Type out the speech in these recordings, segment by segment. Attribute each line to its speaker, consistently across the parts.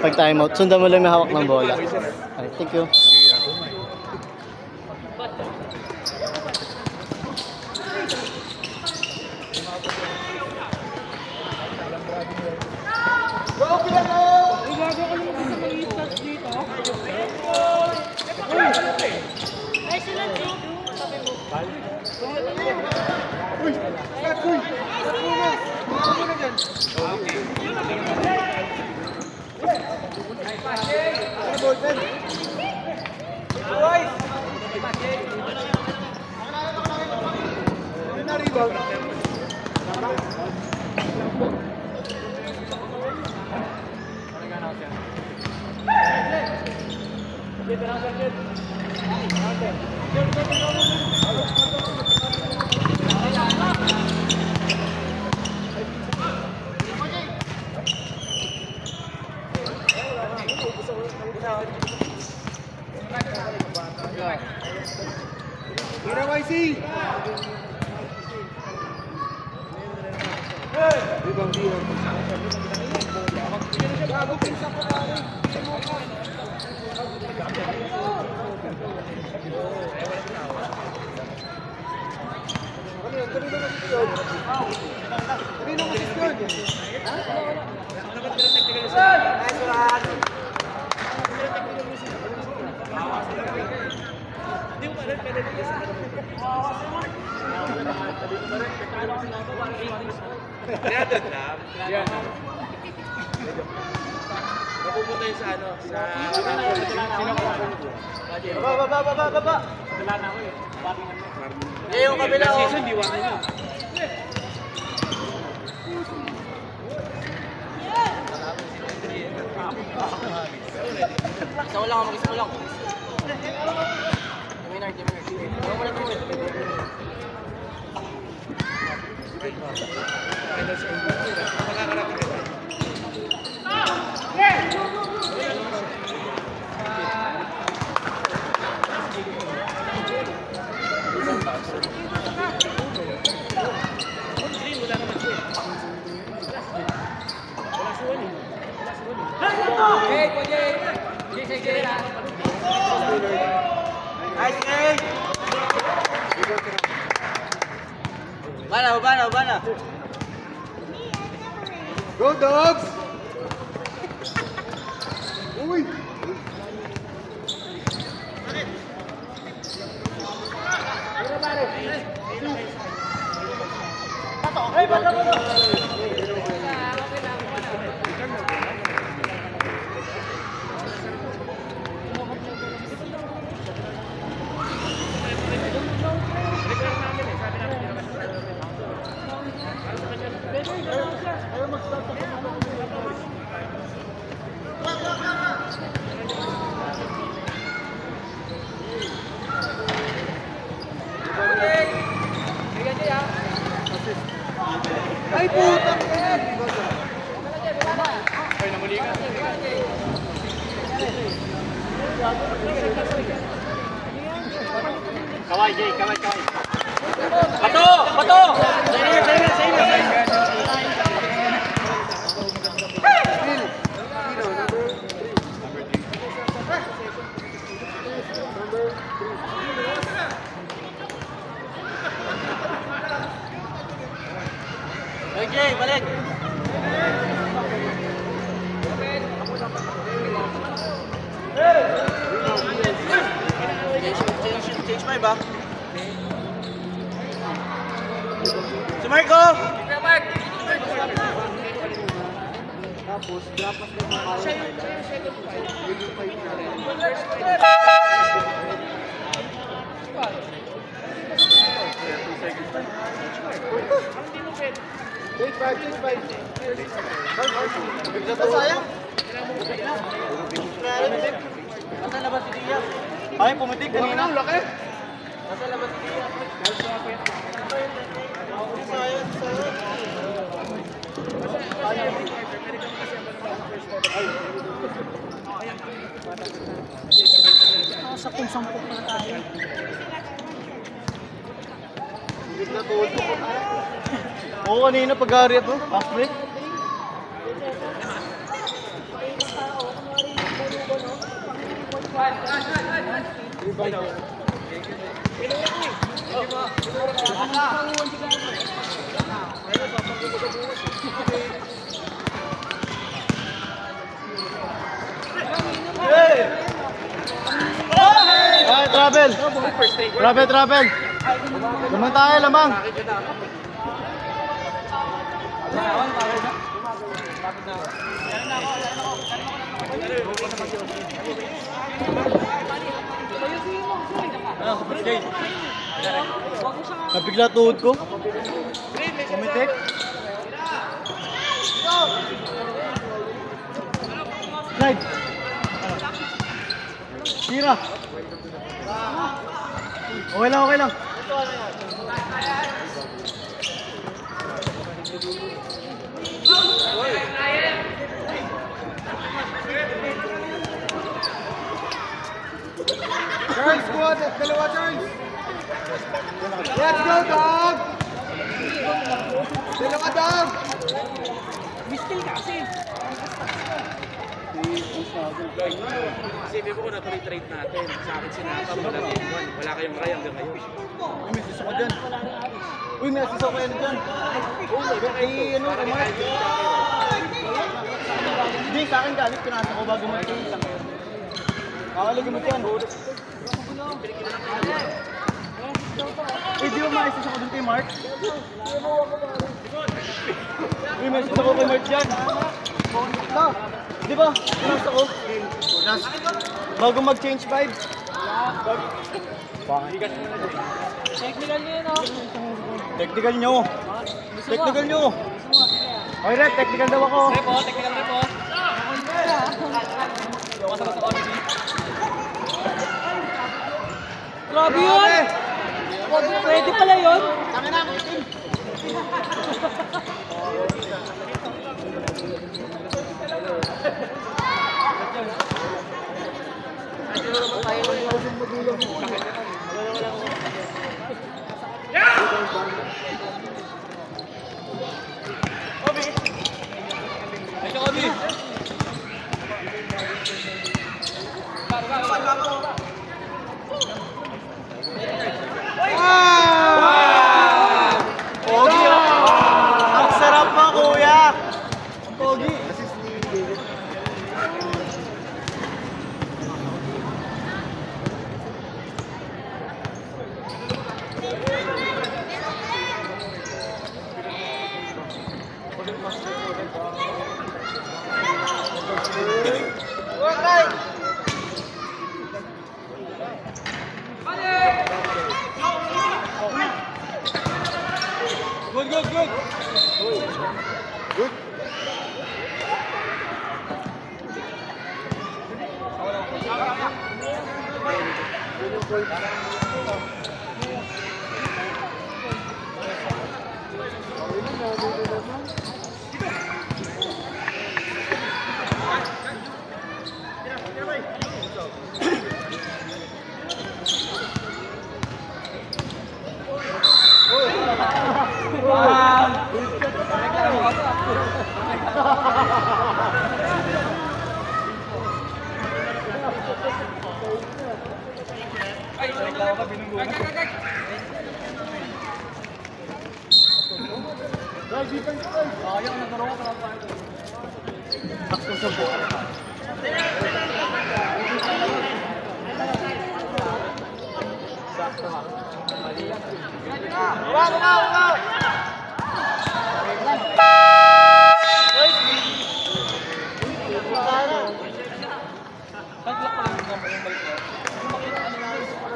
Speaker 1: Pag timeout, sundan mo lang may hawak ng bola. Okay, thank you.
Speaker 2: Napupunta yun sa ano? Sa...
Speaker 3: Baba! Wala na ako eh.
Speaker 2: Eh, yung kabila o.
Speaker 3: Season, di wala yun.
Speaker 2: Isa mo lang, mag-isa mo lang. Winner. Huwag mo lang ito. Bana.
Speaker 3: Go, dogs! Uy! Ay, putang yan!
Speaker 2: Ay, namuli ka.
Speaker 3: Kaway, Jay, kaway.
Speaker 2: Bato!
Speaker 1: Okay, balik. Change my back. Si Marco!
Speaker 3: Tapos, dapat na makakaya.
Speaker 1: Sayang. Nasa labas si Dia. Ay, pumitik kanina.
Speaker 3: Laki.
Speaker 1: Nasa labas si Dia.
Speaker 4: Sampung na tayo.
Speaker 1: Oo, kanina pag-ari ito. Fast break. Ay, travel! Travel! Lamang tayo, lamang! Nabigla tuhod ko. Kumitik. Slide. Tira. Okay lang.
Speaker 3: Charles, squad! Dalawa, Charles! Let's go, dog! Dalawa, dog!
Speaker 2: Mistil ka kasi. Isipin ko kung natuloy-trade natin. Sa akin sinapa, wala game 1. Wala kayong Ray hanggang ngayon.
Speaker 1: Uy, may suso ka dyan. Uy, may suso ka yan dyan. Hindi, sa akin galit. Pinasa ko bago mag-change lang. Kakaligin mo dyan. Di ba ma-assist ako dun kay Mark? Uy, may assist ako kay Mark dyan. Di ba? Pinasa ko. Bago mag-change vibe. Technical nyo. Okay, Rep, technical daw ako.
Speaker 2: Technical report.
Speaker 4: Grabe yun! Pwede pala yun?
Speaker 1: Pogi! Ang sarap mo, kuya! Pogi! Good.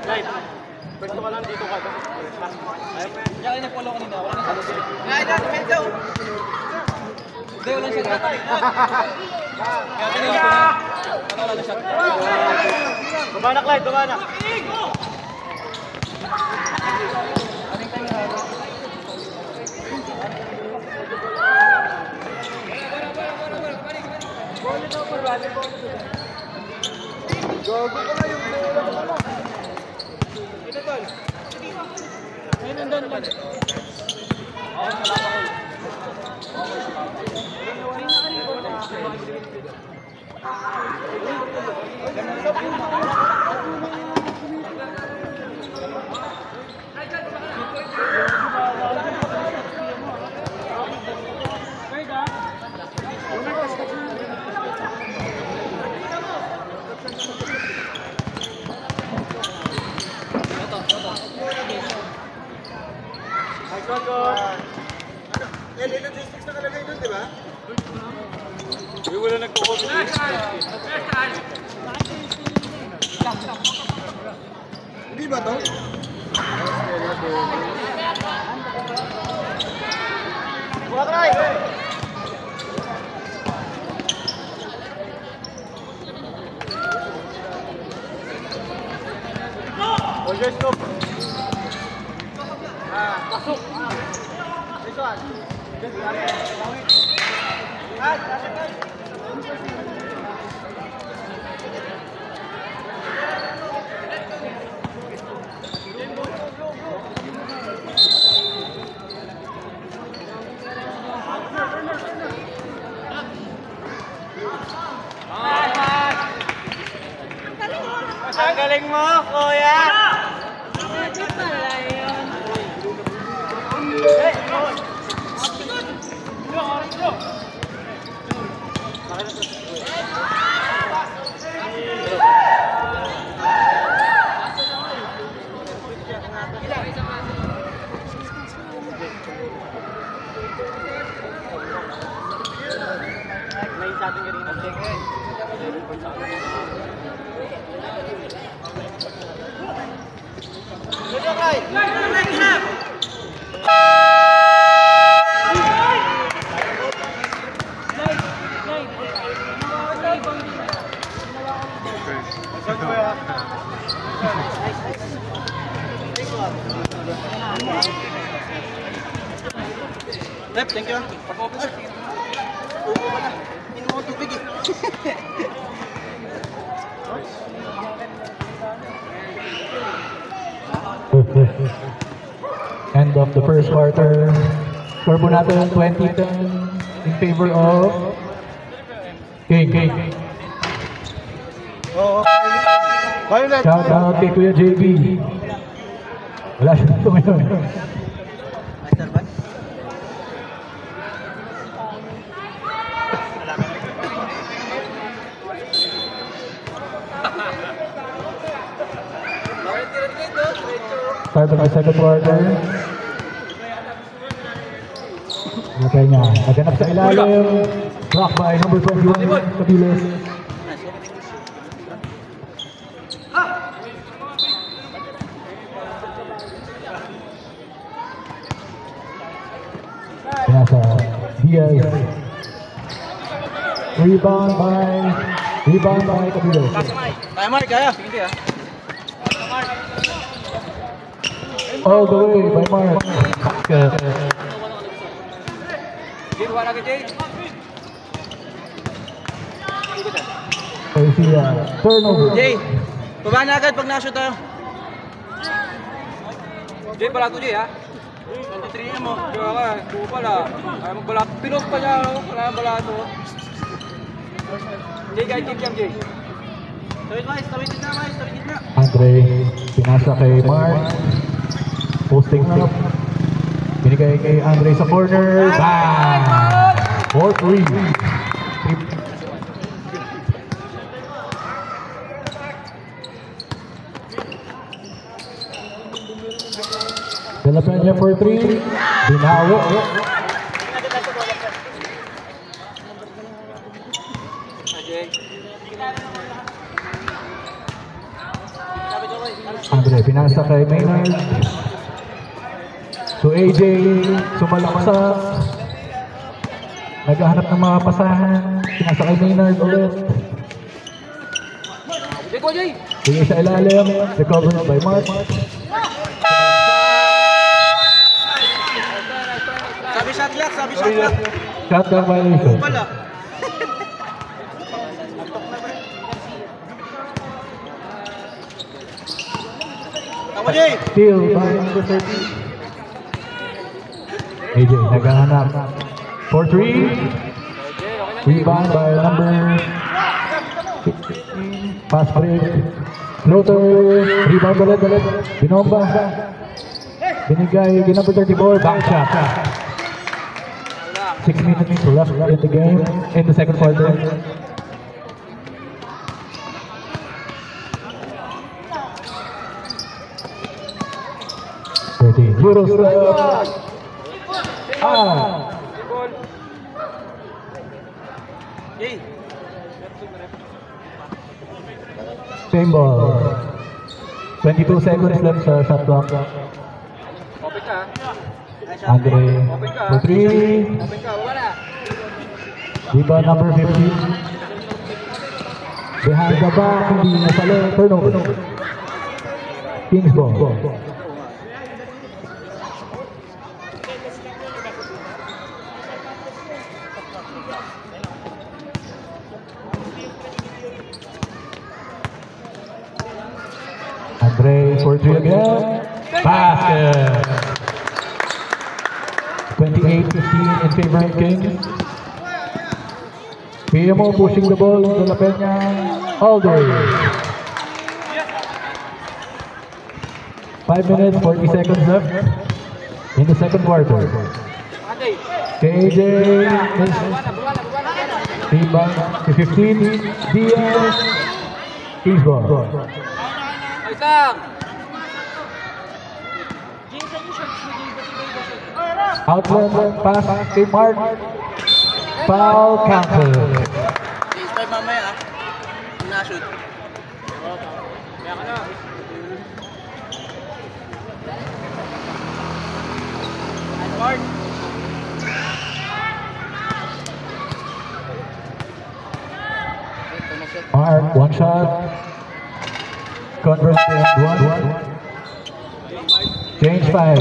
Speaker 1: Light. Pwesto ka lang dito ka.
Speaker 4: Kaya nag-follow kanina, wala na sa Hindi, wala siya natarik. Kaya tinigil ko na. Wala na siya.
Speaker 1: Bumanak, Light, bumanak.
Speaker 3: Gago ka na yung bola.
Speaker 4: Ayun, nandun lang.
Speaker 3: Logistics nakalagay doon, di ba?
Speaker 4: Wala nagko-copy.
Speaker 3: Hindi ba to?
Speaker 1: Buka try! Oh, guys, stop! Pasok! This one! Ang galing mo, kuya!
Speaker 5: Pwede pala yun.
Speaker 1: May sabi nga rin ang check. Good job, Rai! Rep, thank you. Upo ka na. Hindi mo tubig eh.
Speaker 6: End of the first quarter. Score po natin 20-10 in favor of King.
Speaker 3: Oo. Violet.
Speaker 6: Shout out kay Kuya JB. Wala siya dito ngayon. Start of the second quarter. Matay niya. Naganap sa ilalim. Block by number 21, Cabiles. Nasa Diaz. Rebound by Cabiles.
Speaker 1: Kaya Mark, kaya. Sige ah.
Speaker 6: All the way by Mark.
Speaker 4: Jay, wala ka, Jay.
Speaker 6: Garcia, turnover.
Speaker 1: Jay, baba na agad pag na-shoot tayo.
Speaker 4: Jay, balato, Jay, ha?
Speaker 1: 23 na mo.
Speaker 4: Kaya ka, buo pala. Ayaw mo balato. Pinost pa niya, no? Wala nang balato. Jay, kahit tip yan, Jay.
Speaker 1: Tawid mais, tawid na mais, tawid na.
Speaker 6: Andre, pinasa kay Mark. Posting up. Binigay kay Andre sa corner. Bang! 4-3. Dalapan niya for 3. Binawo.
Speaker 4: Jay.
Speaker 6: Andre, pinasa kay Maynard. So AJ, sumalaksak. Naghahanap ng mga pasahan. Pinasa kay Maynard ulit.
Speaker 4: Jay ko, Jay.
Speaker 6: Sige sa ilalim. Recovered by Mark.
Speaker 1: Sabi shot clock, sabi shot clock.
Speaker 6: Shotgun violation.
Speaker 1: Wala. Tama, Jay.
Speaker 6: Steal by number 13. AJ, naghahanap. For 3. Rebound by number 16. Pass break. Floater. Rebound ulit. Binomba. Binigay. Number 34. Back shot. 6 minutes left in the game. In the second quarter. Euros. Same ball. 22 seconds left sa shot clock.
Speaker 2: Open ka.
Speaker 6: Andre for 3.
Speaker 2: Open ka, baba na.
Speaker 6: Rebound number 15. Behind the back, hindi na pala. Turnover. Kings ball. Andre for 3 again. Basket. 28-15 in favor of Kings. PMO pushing the ball into La Peña all day. 5 minutes, 40 seconds left in the second quarter. KJ is rebound to 15. Diaz. Kings ball. Outlet pass kay Mark. Foul counter.
Speaker 1: Please, 5 mamaya ah. Na-shoot.
Speaker 2: Kaya ka na.
Speaker 6: Mark, one shot. Convert to one. Change 5.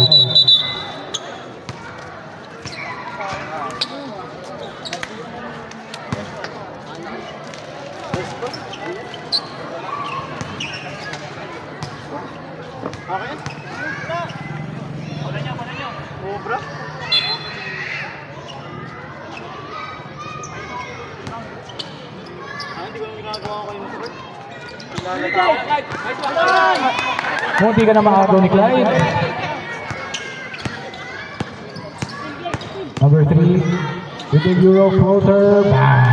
Speaker 1: Okay? Cobra? Hindi ko nang ginagawa ko yung support.
Speaker 6: Munti ka na makagaw ni Clyde. Number 3 with the Euro floater. Bang!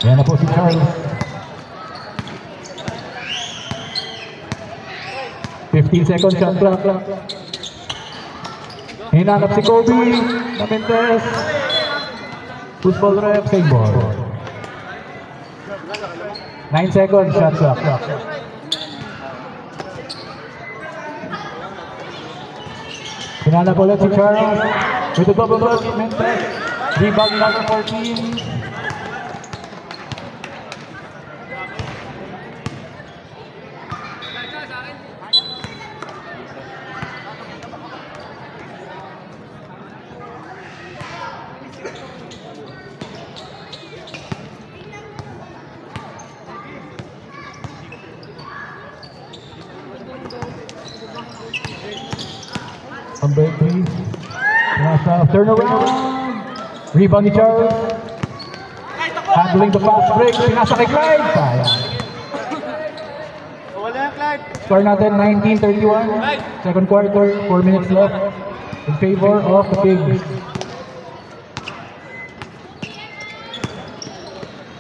Speaker 6: Yan na po si Charles. 15 seconds shot clock. Hinanap si Kobe. Namentes. Football ref, same ball. 9 seconds shot clock. Hinanap ulit si Charles. With the double block, Mentes. Rebound number 14. Number 3. Nasa turnaround. Rebound ni Charles. Handling the fast break. Pinasa kay Clyde. Sayang.
Speaker 1: Wala yan, Clyde.
Speaker 6: Score natin 19-31. Second quarter. 4 minutes left. In favor of the Kings.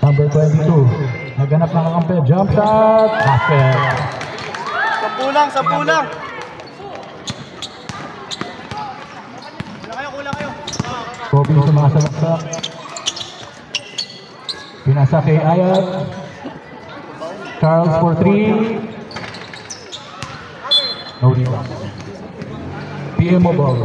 Speaker 6: Number 22. Naghanap ng kakampi. Jump shot. Basket.
Speaker 1: 10 lang, 10 lang. Kulang kayo.
Speaker 6: Kobe sumasalaksak. Pinasa kay Ayat. Charles for 3. No rebound. PMO ball.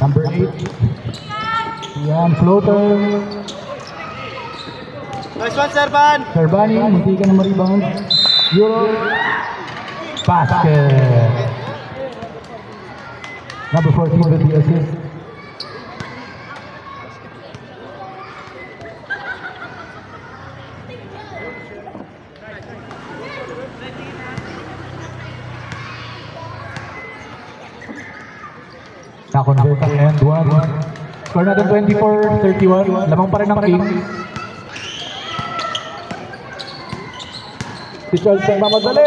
Speaker 6: Number 8. Yan, floater.
Speaker 1: Nice one, Serban.
Speaker 6: Serbani, hindi ka na ma-rebound. Euro. Basket. Number 14 with the assist. Na-convert ang end one. Score natin 24-31. Lamang pa rin ng Kings. Si Charles ang mamadali.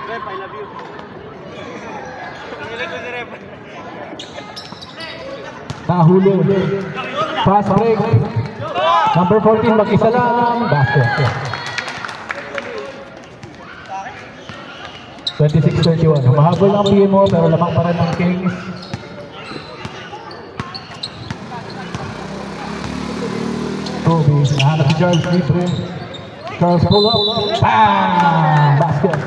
Speaker 1: Rep, I love you. Nangilig ko si Rep.
Speaker 6: Nahulog. Fast break. Number 14, mag-isa lang. Basket. 26-31. Humahabol ang PMO pero lamang pa rin ng Kings. Kobe, nahanap si Charles libre. Charles pull up. Bam! Basket.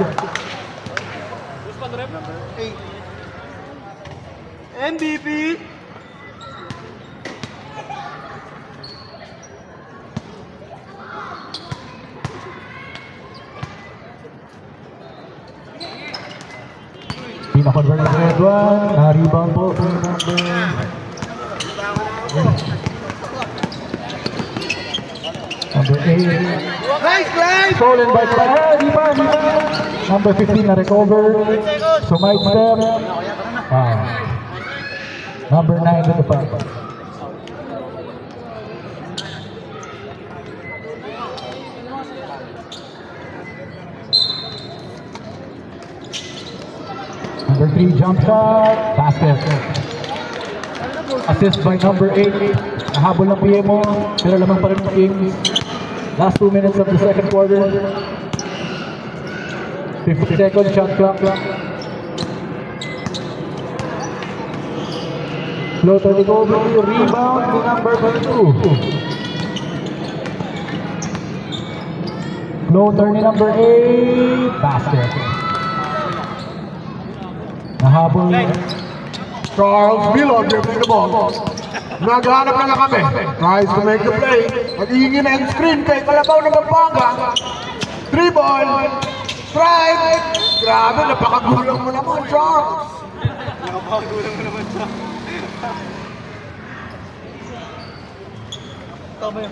Speaker 1: MVP.
Speaker 6: Pina-convert ng red one. Na-rebound po. Number 8.
Speaker 3: Nice play!
Speaker 6: Stolen by Paher. Di ba? Number 15 na recover. Sumide step. Number 9 dito pa. Number 3 jump shot. Basket. Assist by number 8. Nahabol ng PMO. Pero lamang pa rin ng Kings. Last 2 minutes of the second quarter. 50 seconds shot clock. Floater ni Kobe. Rebound ni number 2. Floater ni number 8. Basket. Nahabol.
Speaker 3: Charles Milo dribbling the ball. Naghahanap na kami. Tries to make the play. Magiging na yung screen kay Kalabaw ng Pampanga. Dribble. Strike. Grabe, napakagulang mo naman, Charles.
Speaker 1: Nakapakagulang mo naman siya. Tama yun.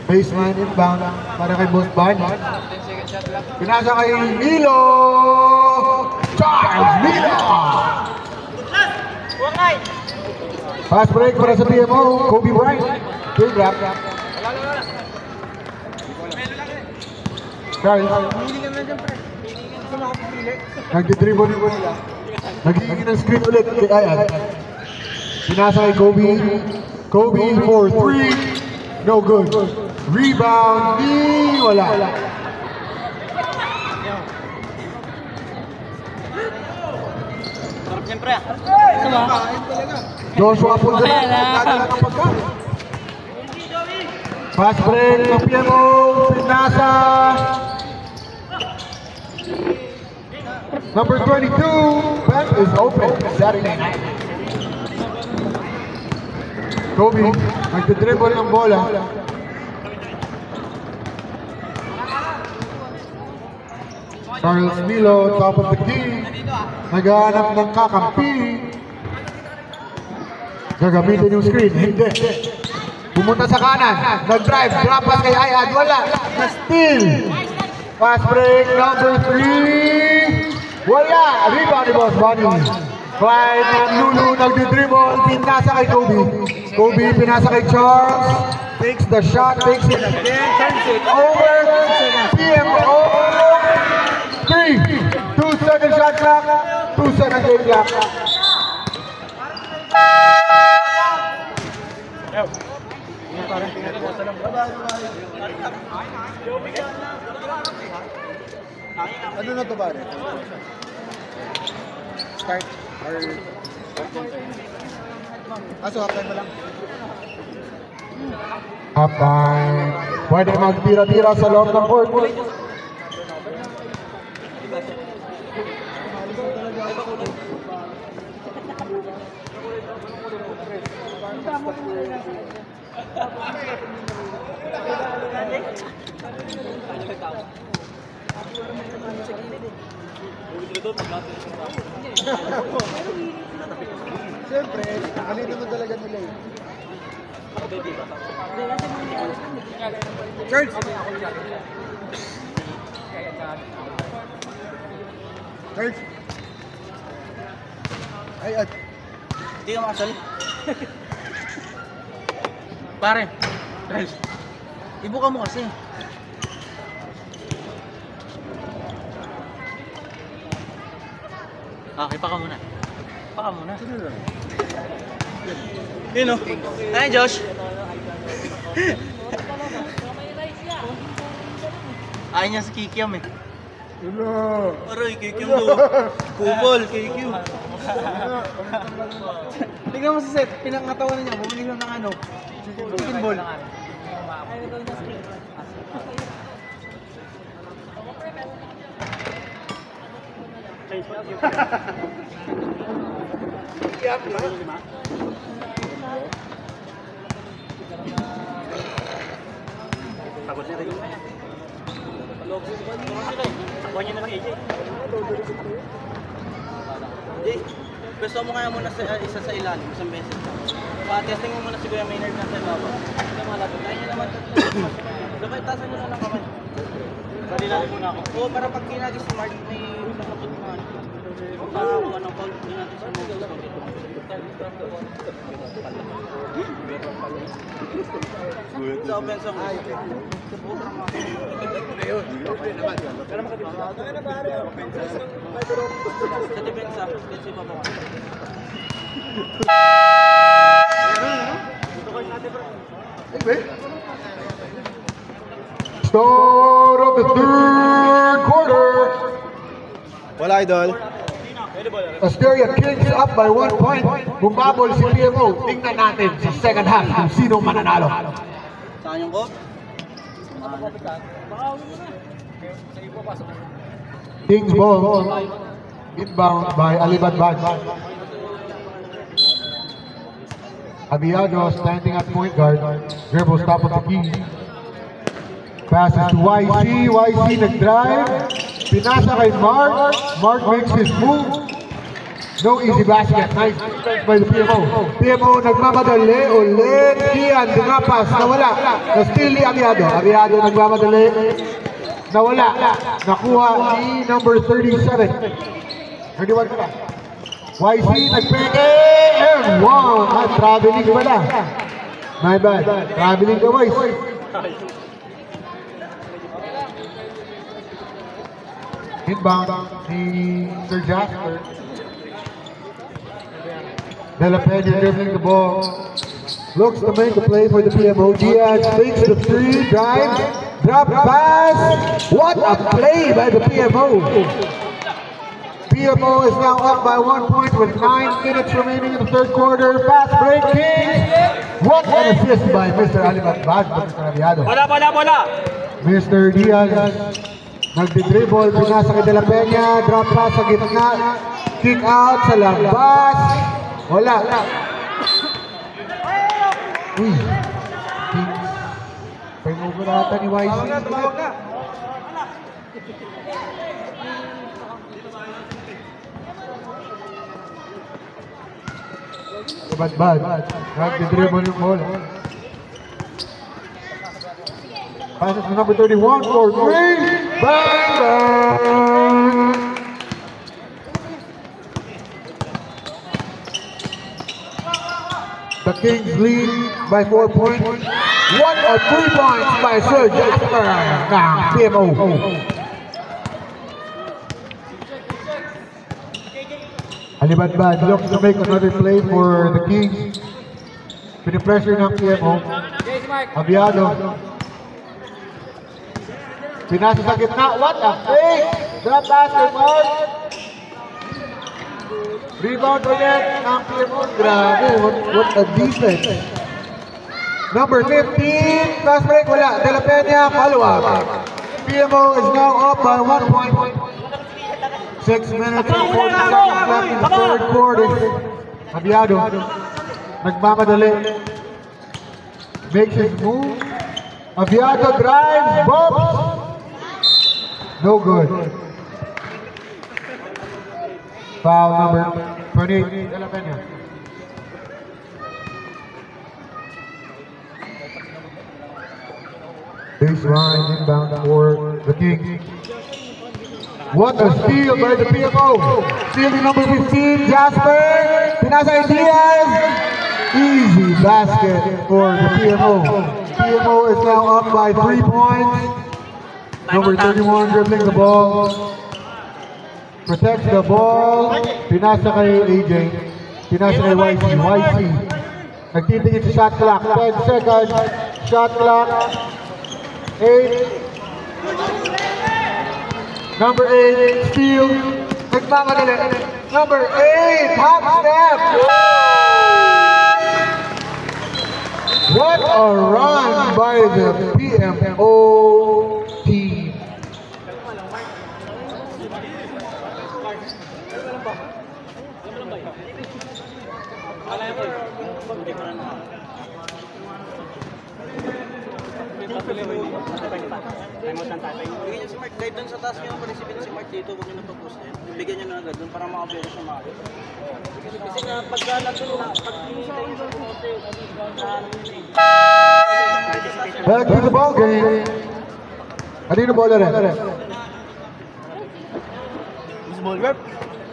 Speaker 3: Baseline inbound para kay Boss Bunny. Pinasa kay Milo. Charles Milo. Fast break para sa PMO. Kobe Bryant. Good grab. Charles. Nagdidribble nila. Nagiging ng screen ulit kay Ayan. Pinasa kay Kobe. Kobe for 3. No good. Rebound. Wala.
Speaker 1: Sarap siyempre ah.
Speaker 3: Joshua Punza. Fast break ng PMO. Pinasa. Number 22. Bench is open. Saturday night. Kobe. Nagdidribble ng bola. Charles Milo, top of the key. Naghahanap ng kakampi. Gagamitin yung screen. Hindi. Pumunta sa kanan. Nag-drive. Drop pass kay Ayad. Wala. Na-steal. Fast break number 3. Wala. Rebound ni Boss Bunny. Clyde and Lulu nagdi-dribble. Pinasa kay Kobe. Kobe pinasa kay Charles. Takes the shot. Takes it again. Turns it over. PMO. 3. 2-second shot clock. 2-second game clock.
Speaker 1: Ano na to ba? Start or aso halftime mo lang.
Speaker 3: Halftime. Pwede magtira-tira sa loob ng court.
Speaker 1: Siyempre, nakalito mo talaga nila eh. Charles! Charles! Ay, at. Hindi ka makasali. Pare. Charles. Ibuka mo kasi. Okay, paka muna. Paka muna. Yun o. Ay, Josh. Ayaw niya sa Kikiam eh. Aray, Kikiam daw. Kubol, Kikiam. Tingnan mo sa set, pinangatawanan niya, bumili lang ng ano. Chicken ball. Takot niya rin. Kuha niya na ng AJ. Jay, gusto mo kaya muna sa isa sa ilalim, isang beses lang. Pa-testing mo muna si Kuya Maynard na sa ibabaw. Hindi na malapit. Kaya niya naman. Dapat tasan mo na lang kamay. Palilalim muna ako. Oo, para pag kinagis si Mark, may nakapot na. Pagkakakuha ng foul, hindi natin sa mga gusto. Sa offense ang sa depensa, kasi pa po.
Speaker 3: Start of the third quarter.
Speaker 1: Wala, idol.
Speaker 3: Asteria Kings up by 1 point. Bumabol si PMO. Tingnan natin sa second half kung sino mananalo.
Speaker 1: Saan yung ko?
Speaker 3: Kings ball. Inbound by Alibadbad. Abiado standing at point guard. Dribbles top of the key. Passes to YC. YC nag-drive. Pinasa kay Mark. Mark makes his move. No easy basket. Nice by the PMO. PMO nagmamadali ulit. Kian, dumapas. Nawala. Na-steal ni Abiado. Abiado nagmamadali. Nawala. Nakuha ni number 37. 31 ka ba? YC nagpeke. And one. Traveling pala. My bad. Traveling ka, YC. Inbound ni Sir Jasper. De La Peña dribbling the ball. Looks to make a play for the PMO. Diaz fakes the three, drives, drop pass. What a play by the PMO. PMO is now up by 1 point with 9 minutes remaining in the third quarter. Fast break, Kings. What an assist by Mr. Alibadbad, Mr. Abiado.
Speaker 2: Bola!
Speaker 3: Mr. Diaz nagdi-dribble, pinasa kay De La Peña, drop pass sa gitna, kick out sa labas. Wala. Uy. Pagmumulatan ni YC. Bad. Nagdi-dribble yung ball. Passes to number 31 for 3. Bang! The Kings lead by 4 points. What a 3 points by Sir Jasper ng PMO. Alibadbad looks to make another play for the Kings. Pinipressure ng PMO. Abiado. Pinasa sa gitna. What a fake! Drop pass to Mark. Rebound ulit ng PMO. Grabe, what a defense. Number 15, fast break, wala. De La Peña, follow-up. PMO is now up by 1 point. 6 minutes and 40 seconds left in the third quarter. Abiado, nagmamadali. Makes his move. Abiado drives, bumps. No good. Foul number 28, De La Peña. Baseline inbound for the Kings. What a steal by the PMO. Stealing number 15, Jasper. Pinasa Diaz. Easy basket for the PMO. PMO is now up by 3 points. Number 31 dribbling the ball. Protects the ball. Pinasa kay AJ. Pinasa kay YC. YC. Nagtitingin sa shot clock. 10 seconds. Shot clock. 8. Number 8, steal. Nagmamadali. Number 8, hop step. What a run by the PMO team.
Speaker 1: Bigyan niyo si Mark, kahit dun sa taas niyo, parisipin si Mark dito, huwag niyo na pag-post na yun. Bigyan niyo na agad dun para makapera siya maayos. Kasi nga, pagka nandun na, pag hinihintay niyo sa poste,
Speaker 3: Back to the ball game. Kanino bola rin?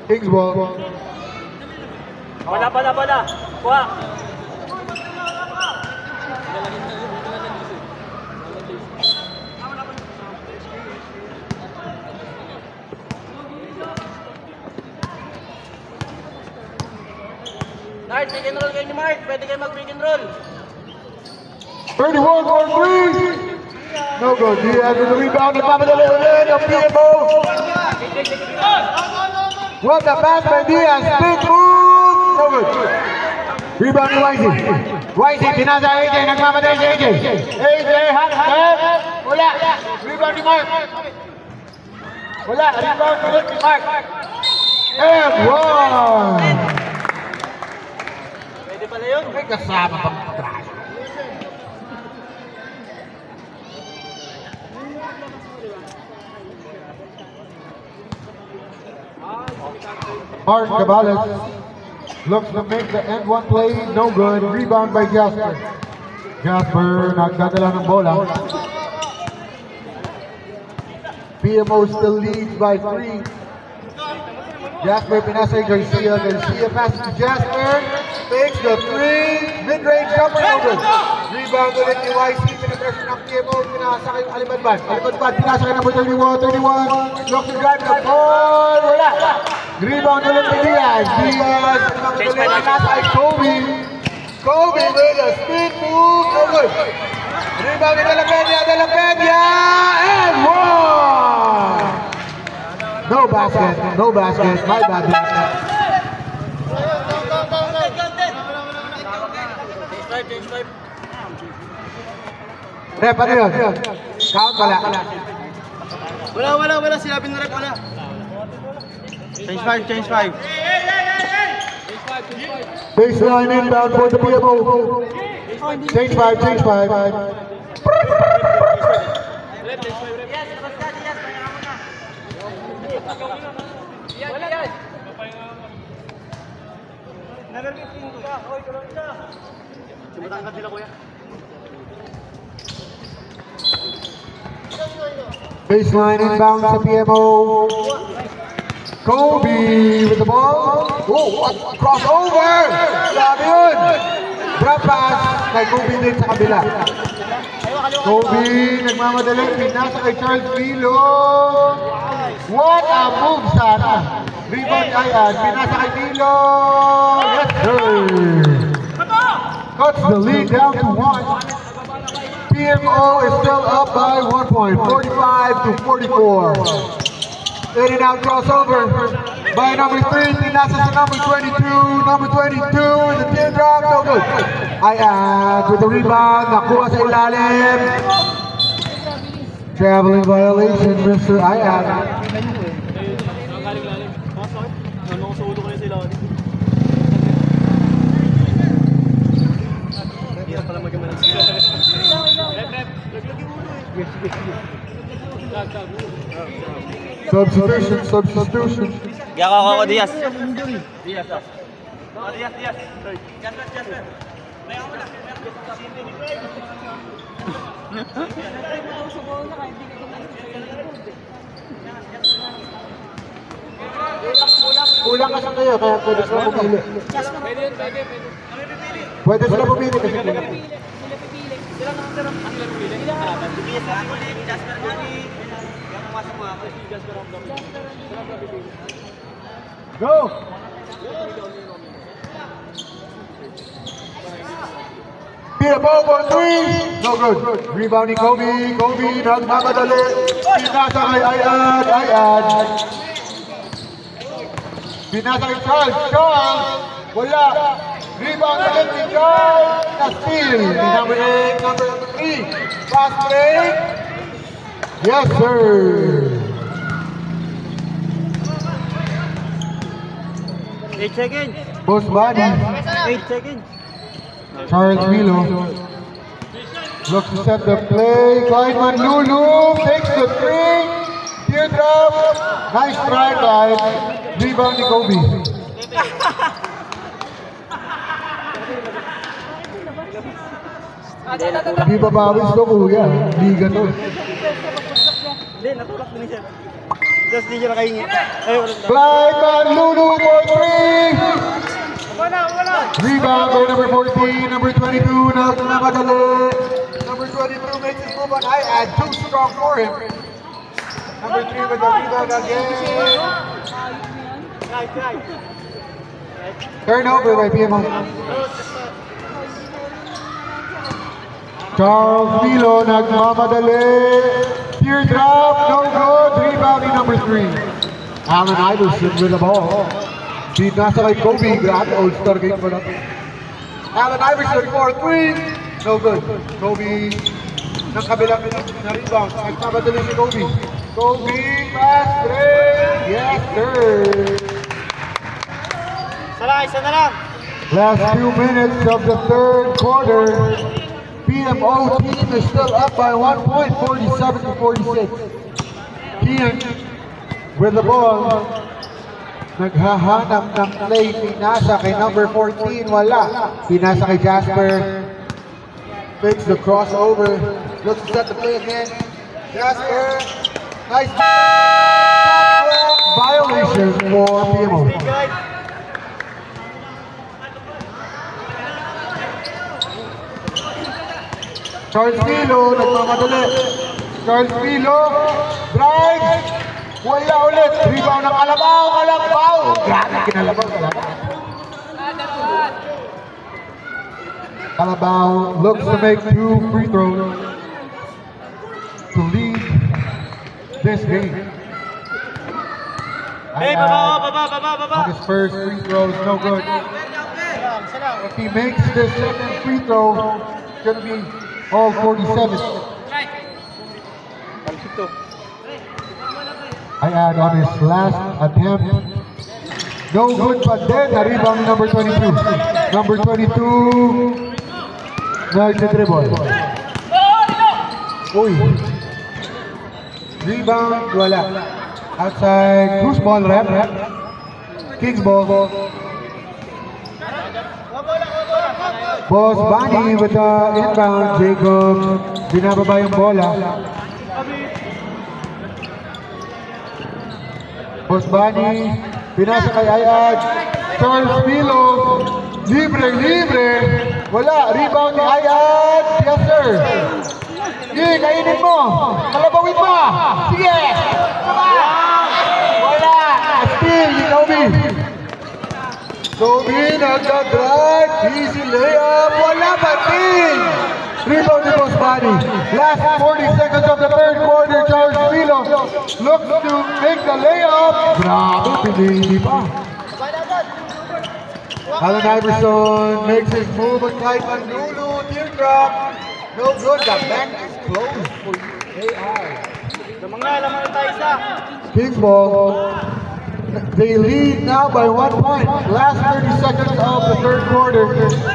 Speaker 3: Kings ball.
Speaker 4: Bala. Kuha.
Speaker 1: Nard, pick and roll kayo ni Mark. Pwede kayo mag-pick and roll.
Speaker 3: 31 for 3. No good. Diaz with the rebound. Nagmamadali ulit ang PMO. What a pass by Diaz. Big move. No good. Rebound ni YC. YC, pinasa AJ. Nagmamadali si AJ. AJ, hot step. Wala. Rebound ni Mark. Wala. Rebound ulit ni Mark. And one.
Speaker 1: Pwede pala yun.
Speaker 3: May kasama pang patras. Mark Cabales looks to make the end one play, no good. Rebound by Jasper. Jasper nagdadala ng bola. PMO still leads by 3. Jasper pinasa Garcia. Garcia passes to Jasper. Takes the 3. Mid-range jumper, no good. Rebound ulit ni YC. Pinapressure ng PMO. Pinasa kay Alimadban. Alimadban pinasa kay number 31. 31. Looks to drive the ball. Wala. Rebound ulit ni Diaz. Diaz. Pinasa kay Kobe. Kobe with a speed move. No good. Rebound ni De La Peña. And one. No basket, my bad.
Speaker 1: Change 5.
Speaker 3: Rep, ano yun? Count pala.
Speaker 1: Wala. Sinabi na rep, wala. Change 5.
Speaker 3: Baseline inbound for the PMO. Change 5. Baseline inbound sa PMO. Kobe with the ball. Oh, what? Crossover! Grabe yun! Drop pass kay Kobe din sa kabila. Kobe nagmamadaling pinasa kay Charles Milo. What a move sana! Rebound Ayan, pinasa kay Milo. Yes sir! Cuts the lead down to 1. PMO is still up by 1 point, 45 to 44. In and out crossover by number 3, pinasa sa number 22. Number 22 in the teardrop, no good. Ayan with the rebound, nakuha sa ilalim. Traveling violation, Mr. Ayan. Substitution.
Speaker 4: Gako Diaz.
Speaker 1: Diaz. Jasper.
Speaker 3: Kulang kasi kayo, kaya pwede sila pumili. Pwede sila pumili kasi kulang. Go! Beat a ball for three. No good. Rebounding Kobe. Kobe nagmamadali. Pinasa kay Ayad. Pinasa kay Charles. Charles. Wala. Rebound again ni Charles. Na-steal. Number 8. Number 3. Fast break. Yes, sir.
Speaker 1: 8 seconds.
Speaker 3: Boss Buddy.
Speaker 1: 8 seconds.
Speaker 3: Charles Milo looks to set the play. Clyde Lulu takes the three. Teardrop. Nice try, Clyde. Rebound ni Kobe. Hindi babawis to, kuya. Liga to.
Speaker 1: Hindi, natulak din siya. Just di siya nakahingi.
Speaker 3: Clyde Lulu for three. Rebound by number 14, number 22, nagmamadali. Number 22 makes his move on Ayad, too strong for him. Number 3 with the rebound again. Turnover by PMO. Charles Milo, nagmamadali. Teardrop, no good. Rebounding number 3. Allen Iverson with the ball. Di nasa kay Kobe, grabe, all-star game pa na. Allen Iverson for 3. No good. Kobe, ng kabilang na rebound. Nagmamadali si Kobe. Kobe, fast break. Yes, sir.
Speaker 1: Isa na lang.
Speaker 3: Last 2 minutes of the third quarter. PMO team is still up by 1 point, 47 to 46. Kian with the ball. Naghahanap ng play, pinasa kay number 14, wala. Pinasa kay Jasper. Fakes the crossover. Looks to set the play again. Jasper. Nice. Violation for PMO. Charles Milo, nagmamadali. Charles Milo, drive. Wala ulit. Rebound ng Kalabaw. Grabe, kinalabaw. Kalabaw looks to make 2 free throws to lead this game.
Speaker 1: Hey, baba.
Speaker 3: On his first free throw is no good. If he makes this second free throw, it's going to be all 47. Ayad on his last attempt. No good, but then the rebound number 22. Number 22. Nag-dribble. Uy. Rebound, wala. Outside, Cruz ball, rep. Kings ball. Boss Bunny with the inbound. Jacob, binababa yung bola. Boss Bunny, pinasa kay Ayad. Charles Milo, libre. Wala, rebound ni Ayad. Yes, sir. Sige, kainin mo. Kalabawin mo. Sige. Wala. Steal ni Kobe. Kobe nagka-drive. Easy layup. Wala pa din. Rebound ni Boss Bunny. Last 40 seconds of the third quarter. Charles Milo looks to make the layup. Grabe, pinili pa. Allen Iverson makes his move on Clyde Lulu. Teardrop. No good. The back is closed for UAI.
Speaker 1: Lamang na tayo isa.
Speaker 3: Kings ball. They lead now by 1 point. Last 30 seconds of the third quarter.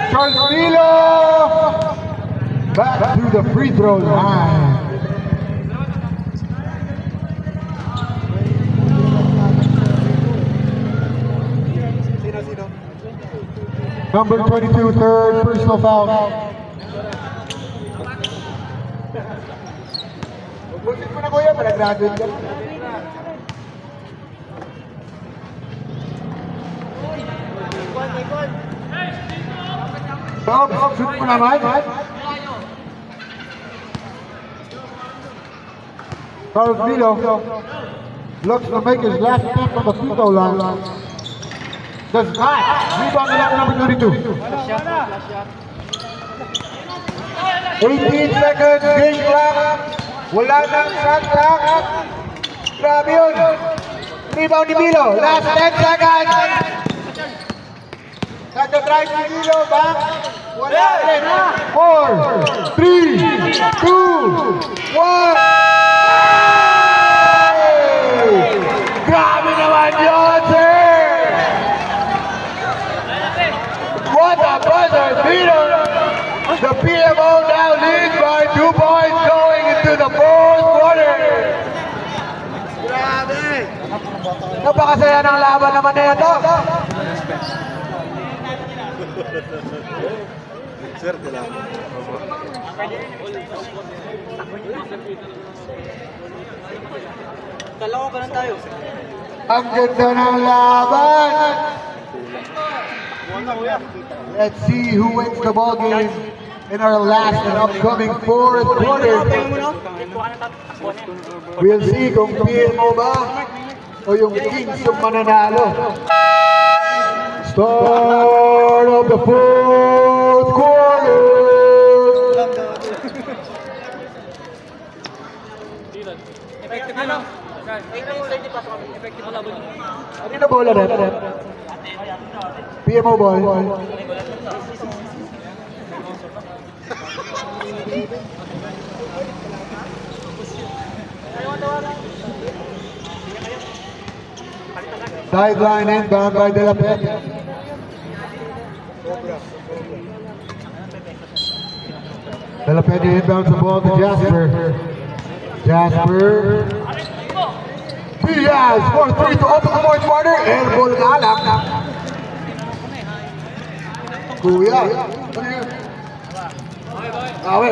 Speaker 3: Charles Milo back to the free throw line. Number 22, third personal foul. Bullshit mo na kuya, pala-graduate ka. Bob, shoot mo naman. Carlos Milo looks to make his last attempt on the free throw line. Does not. Rebound to number 22. 18 seconds, game clock. Wala nang shot clock. Grabe yun. Rebound ni Milo. Last 10 seconds. Nagka-drive ni Milo. Back. Wala rin. 4, 3, 2, 1. Grabe naman yun, sir! What a buzzer beater! The PMO now leads by 2 points going into the fourth quarter. Grabe! Napakasaya ng laban naman na ito.
Speaker 2: Swerte lang.
Speaker 1: Kala ko ganun tayo.
Speaker 3: Ang ganda ng laban! Let's see who wins the ball game in our last and upcoming fourth quarter. We'll see kung PMO ba o yung Kings yung mananalo. Start of the fourth quarter.
Speaker 1: Effective na lang. Effective na lang.
Speaker 3: Ano na bola rin? PMO ball. Sideline inbound by De La Peña. De La Peña inbounds the ball to Jasper. Jasper. Diaz for 3 to open the fourth quarter. Elbow nga lang. Kuya. Bawi.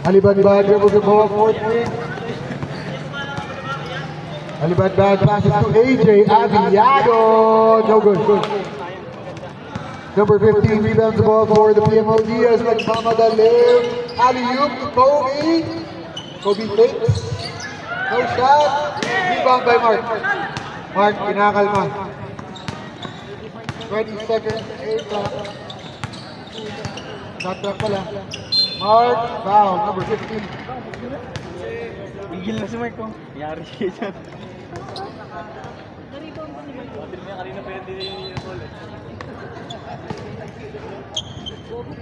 Speaker 3: Alibad dribbles the ball, fourth wing. Alibad passes to AJ Aviado. No good. Number 15 rebounds the ball for the PMO. Diaz nagmamadaling. Alley-oop to Kobe. Kobe fakes. No shot. Rebound by Mark. Mark, kinakalma. 20 seconds. 8 clock. Shot clock pala. Mark, foul. Number 15.
Speaker 1: Bigil na si Mark ko. Yari siya dyan. Kanina pa yun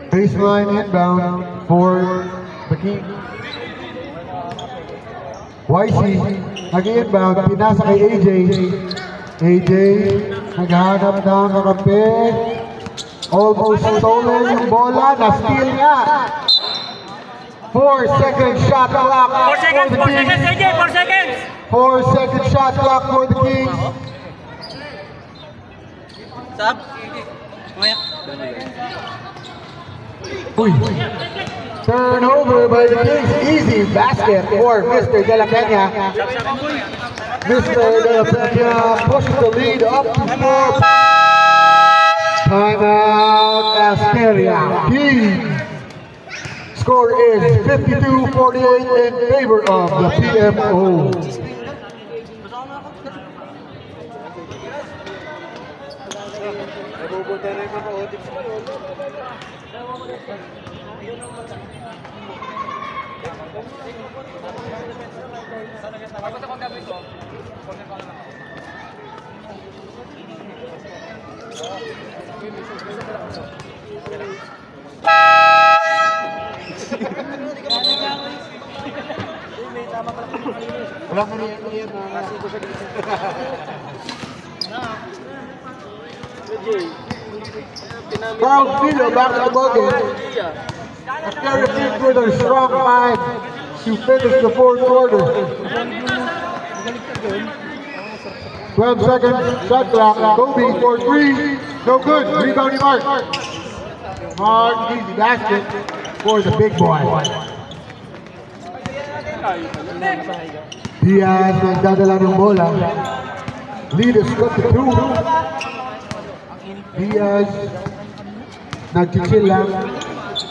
Speaker 3: Baseline inbound for the King. YC nag-inbound, pinasa kay AJ. AJ naghahanap ng kakampi. Almost stolen yung bola, na-steal nga. 4-second shot clock for the Kings.
Speaker 1: 4 seconds!
Speaker 3: 4-second shot clock for the Kings.
Speaker 1: Sab? Maya.
Speaker 3: Uy. Turnover by the Kings. Easy basket for Mr. De La Peña. Mr. De La Peña pushes the lead up to 4. Timeout Asteria. Kings. Score is 52-48 in favor of the PMO. Walang maniyan na kasi ko sa Carl Milo back to the ball game. After a few with a strong mind to finish the fourth quarter. 12 seconds, shot clock. Kobe for 3. No good. Rebounding Mark. Mark, easy basket for the big boy. Diaz nagdadala ng bola. Leaders cut the 2. Diaz nagchichill lang.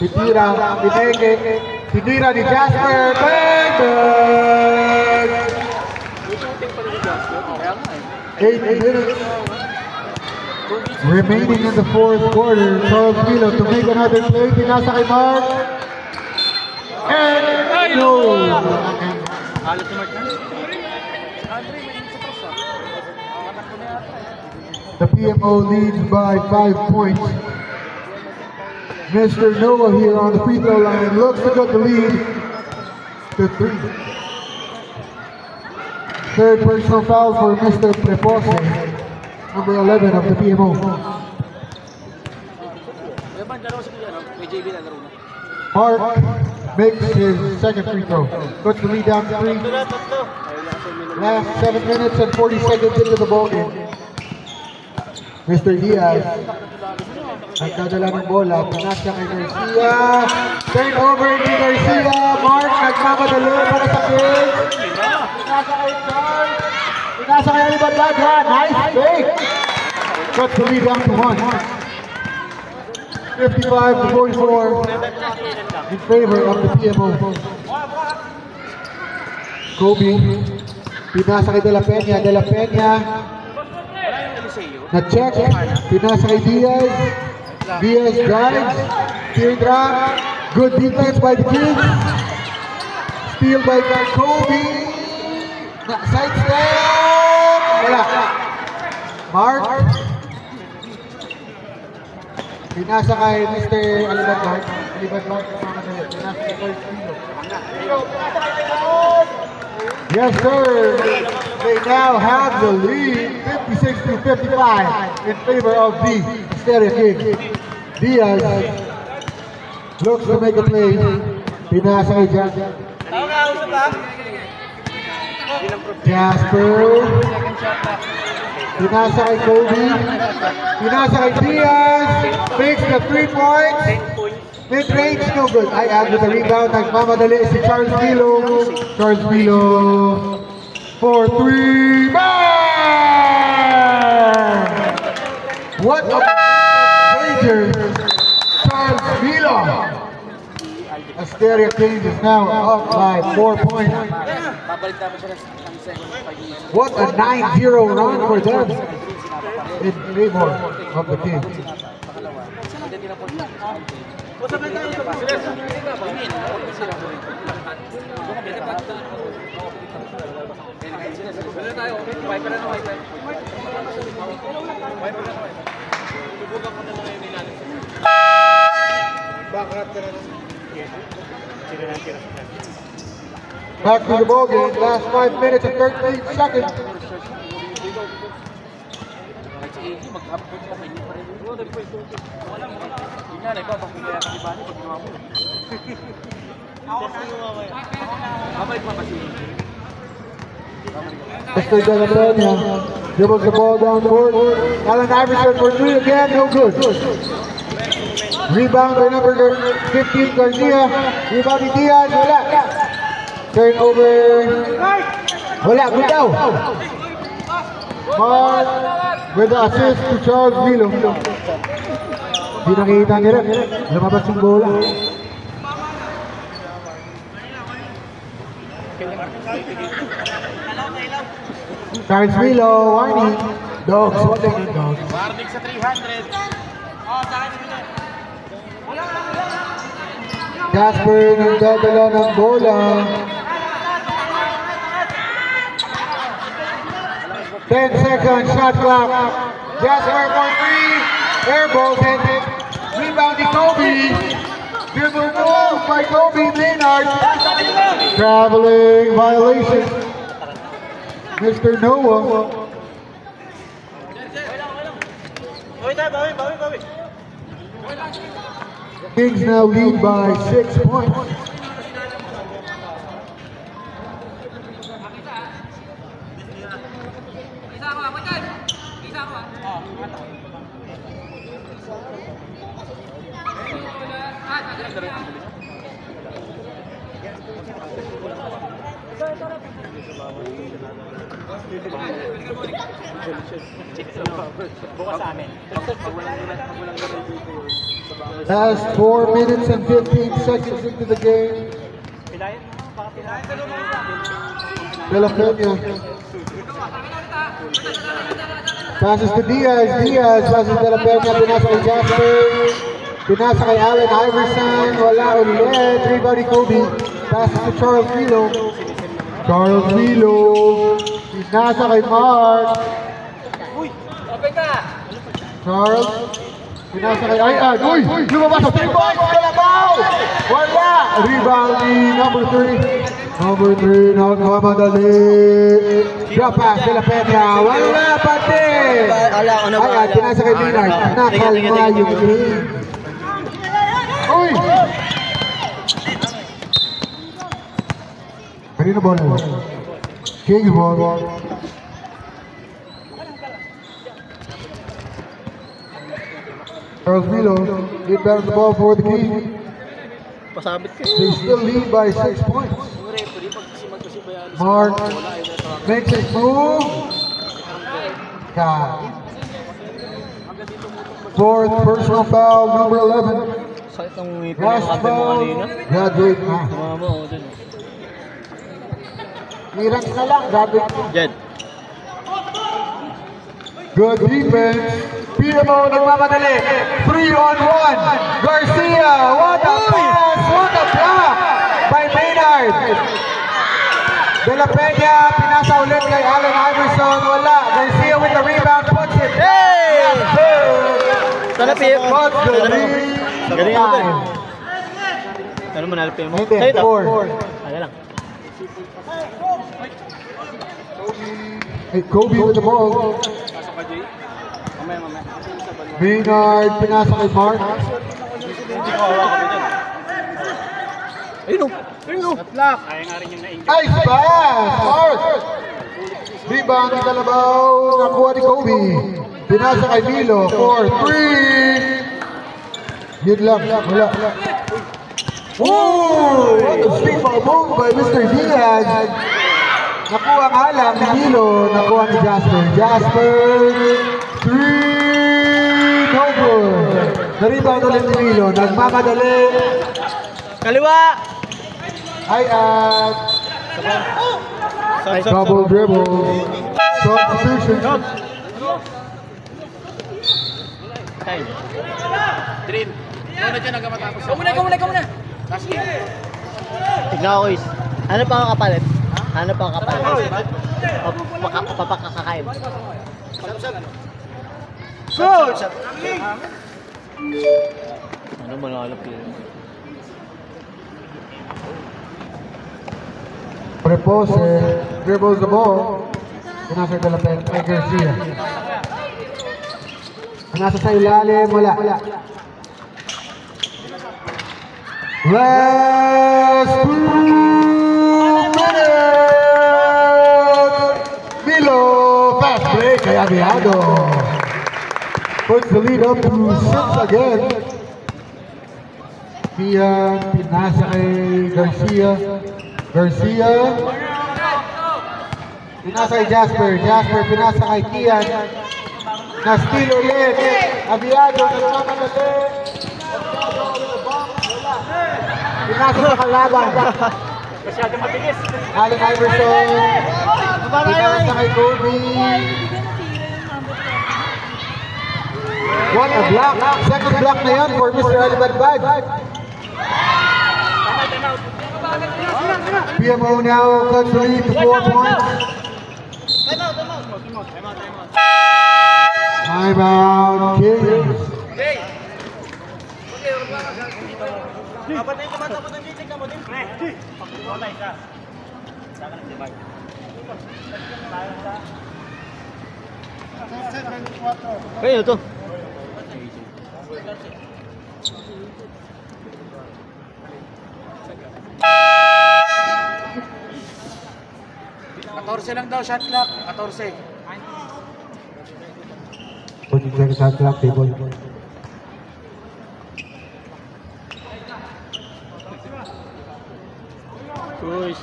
Speaker 3: Titira, pinenge. Tinira ni Jasper. Bang! Bang! 8 minutes remaining in the fourth quarter. Charles Milo to make another play. Pinasa kay Mark. And no! The PMO leads by 5 points. Mr. Noah here on the free throw line looks to cut the lead to 3. Third personal foul for Mr. Prepose, number 11 of the PMO. Mark makes his second free throw. Puts the lead down to 3. Last 7 minutes and 40 seconds into the ball game. Mr. Diaz nagdadala ng bola. Pinasya kay Garcia. Turnover ni Garcia. Mark nagmamadali para sa kids. Pinasa kay Charles. Pinasa kay Alibadlaga. Nice fake. Cuts the lead down to 1. 55 to 44 in favor of the PMO. Kobe. Pinasa kay De La Peña. De La Peña. Na-check. Pinasa kay Diaz. Diaz drives. Teardrop. Good defense by the kids. Steal by Kobe. Side step. Wala. Mark. Pinasa kay Mr. Alibadlag. Alibadlag. Pinasa kay First Kilo. Yes, sir. They now have the lead, 56 to 55, in favor of the Stereo Kings. Diaz looks to make a play. Pinasa kay Jasper. Pinasa kay Kobe. Pinasa kay Diaz. Makes the 3 points. Mid-range, no good. I add with the rebound. Nagmamadali si Charles Milo. Charles Milo for 3. Bang! What a danger. Charles Milo. Asteria Kings is now up by 4 points. What a 9-0 run for them in favor of the Kings. Back to the ball game, last 5 minutes and 13 seconds. Mr. De La Peña dribbles the ball down court. Allen Iverson for 3 again, no good. Rebound by number 15, Garcia. Rebound Diaz, wala. Turnover. Wala, good daw. Mark with the assist to Charles Milo. Di nakita nila. Lumabas yung bola. Charles Milo, warning. Dogs, what they need, dogs.
Speaker 2: Warning sa 300.
Speaker 3: Jasper nagdadala ng bola. 10 seconds, shot clock. Jasper for 3. Air ball hit. Rebounding Kobe. Dribble move by Kobe Maynard. Traveling violation. Mr. Noah. Kings now lead by 6 points. Last 4 minutes and 15 seconds into the game. De La Peña passes to Diaz. Diaz passes De La Peña. Pinasa kay Jasper. Pinasa kay Allen Iverson. Wala ulit. Rebound Kobe. Passes to Charles Vilo. Charles Vilo. Pinasa kay Mark. Charles. Pinasa kay Ayan. Uy! Lumabas sa 3 points! Kalabaw! Wala! Rebound ni number 3. Number 3, nagmamadali. Drop pass, De La Peña. Wala pati! Ayan, pinasa kay Minard. Nakalma yung game. Uy! Kanino ball? King's ball. Charles Vilo, inbounds the ball for the King. They still lead by 6 points. Mark makes his move. God. Fourth personal foul, number 11. Last foul, graduate na. Clearance na lang, graduate. Good defense. PMO nagmamadali. 3-on-1. Garcia, what a pass, what a block by Maynard. De La Peña, pinasa ulit kay Allen Iverson. Wala. Garcia with the rebound, puts it. Hey!
Speaker 1: Sana PM.
Speaker 3: Puts the lead.
Speaker 1: Galing mo ba? Ano mo nalapin mo?
Speaker 3: Hindi, 4.
Speaker 1: Ano lang.
Speaker 3: Hey, Kobe with the ball. Maynard, pinasa kay Mark.
Speaker 1: Ayun o. Ayun o.
Speaker 3: Nice pass! Mark! Rebound ni Dalabaw. Nakuha ni Kobe. Pinasa kay Milo for 3. Yun lang. Wala. Oh! What a sweep move by Mr. Diaz. Nakuha ang alam ni Milo. Nakuha ni Jasper. Jasper. 3. No good. Na-rebound ulit ni Milo. Nagmamadali.
Speaker 1: Kaliwa!
Speaker 3: Ay at double dribble. Substitution.
Speaker 2: Dream. Muna dyan hanggang matapos.
Speaker 1: Ikaw muna!
Speaker 2: Last game.
Speaker 1: Tignan ko, Is. Ano pa ang kapalit? Ano pa ang kapalit? Papakakain.
Speaker 3: Shoot!
Speaker 1: Ano manalap yun?
Speaker 3: Repose, dribbles the ball. Pinasa De La Peña kay Garcia. Pinasa sa ilalim, wala. Last 2 minutes. Milo, fast break kay Aguiado. Puts the lead up to 6 again. Kian, pinasa kay Garcia. Garcia. Pinasa kay Jasper. Jasper, pinasa kay Kian. Na-steal ulit. Aguiado, nagmamadali. Pinasa sa kalaban.
Speaker 1: Masyadong matigas.
Speaker 3: Allen Iverson. Pinasa kay Kobe. What a block. Second block na yan for Mr. Alibadbad. PMO now cuts the lead to 4 points. Time out, Kings.
Speaker 1: Kaya ito.
Speaker 2: Lang daw shot clock. 14.
Speaker 3: 14 seconds shot clock, table.
Speaker 1: Push.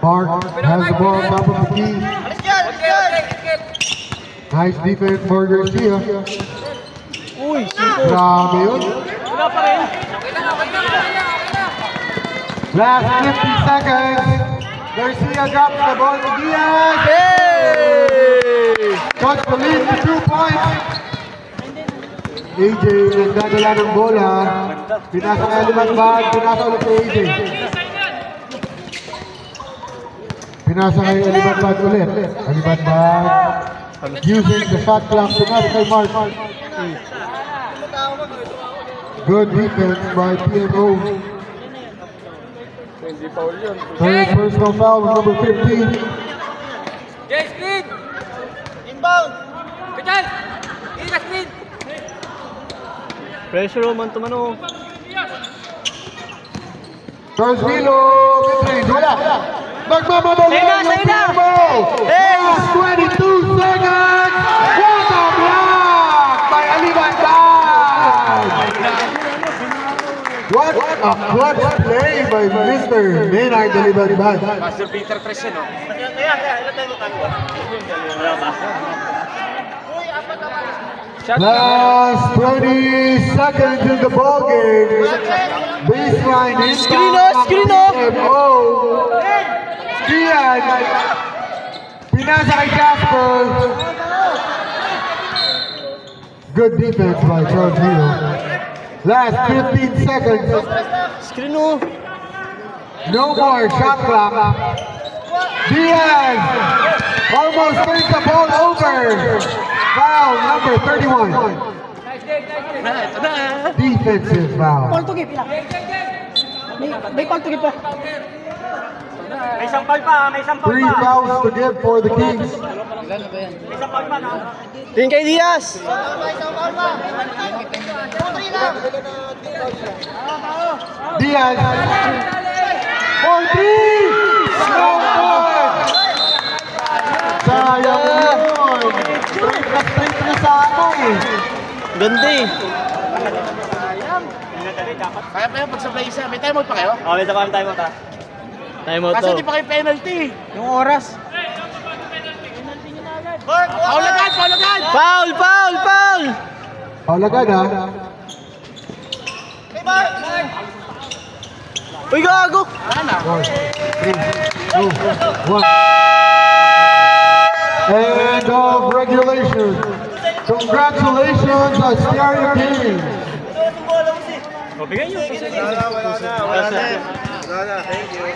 Speaker 3: Mark has the ball top of the key. Nice defense for Garcia.
Speaker 1: Uy,
Speaker 3: Grabe yun.
Speaker 1: wala pa rin.
Speaker 3: Last 50 seconds. Garcia drops the ball to Diaz. Cuts the lead to 2 points. AJ nagdadala ng bola. Pinasa kay Alimanbag. Pinasa ulit kay AJ. Pinasa kay Alimanbag ulit. Alimanbag using the shot clock. Pinasa kay Mark. Good defense by PMO. Third personal foul with number 15.
Speaker 4: Jay, screen!
Speaker 1: Inbound.
Speaker 4: Kajal! Ika screen!
Speaker 1: Pressure man to mano.
Speaker 3: Charles Vilo, mid-range, wala. Magmamabalik
Speaker 1: Sa'yo na,
Speaker 3: yung
Speaker 1: sa'yo na.
Speaker 3: PMO.
Speaker 1: Hey!
Speaker 3: Last 22 seconds. What a block by Alimanbag. What a clutch play by Mr. Maynard Alimanbag.
Speaker 2: Master Peter Fresh no?
Speaker 1: Kaya, ilan tayo tayo? Wala pa.
Speaker 3: Last 20 seconds in the ball game. Baseline in.
Speaker 1: Screen off.
Speaker 3: PMO. Diaz. Pinasa kay Jasper. Good defense by Charles Vilo. Last 15 seconds.
Speaker 1: Screen o.
Speaker 3: No more shot clock. Diaz almost turns the ball over. Foul number 31. Defensive foul.
Speaker 1: May sampal pa, may sampal
Speaker 3: 3 fouls to give for the Kings.
Speaker 1: May sampal pa na. Tingin kay Diaz.
Speaker 3: Diaz. 14! No good! Sayang yun. Straight na sa ano eh.
Speaker 1: Ganda eh.
Speaker 2: Kaya pa yun, pag sa play isa, may timeout pa kayo?
Speaker 1: Oh, may sampal time out ha. Time out
Speaker 2: Kasi
Speaker 1: to.
Speaker 2: hindi pa kayo penalty.
Speaker 1: Yung oras.
Speaker 2: Foul agad, foul agad!
Speaker 1: Foul!
Speaker 3: Foul agad ha.
Speaker 1: Uy, gago!
Speaker 3: 4, 3, 2, 1. End of regulation. Congratulations, Asteria Kings.
Speaker 1: Bigyan nyo.
Speaker 2: Wala na. Thank you.